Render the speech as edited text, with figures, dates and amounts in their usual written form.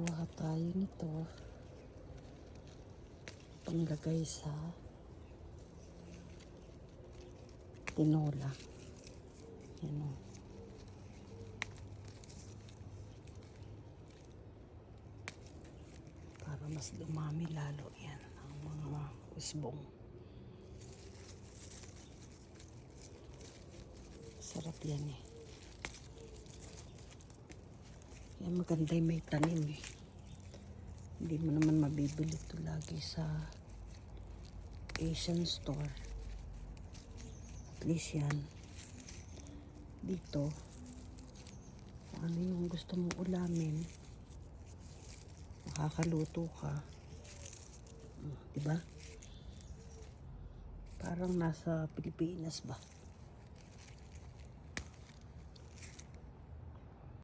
kuha tayo nito panglagay sa tinola. Yan o. Para mas dumami lalo yan ang mga usbong. Sarap yan eh. Yan maganda yung may tanim eh. Hindi mo naman mabibili ito lagi sa Asian store. At least yan. Dito, kung ano yung gusto mong ulamin, makakaluto ka. Diba? Parang nasa Pilipinas ba?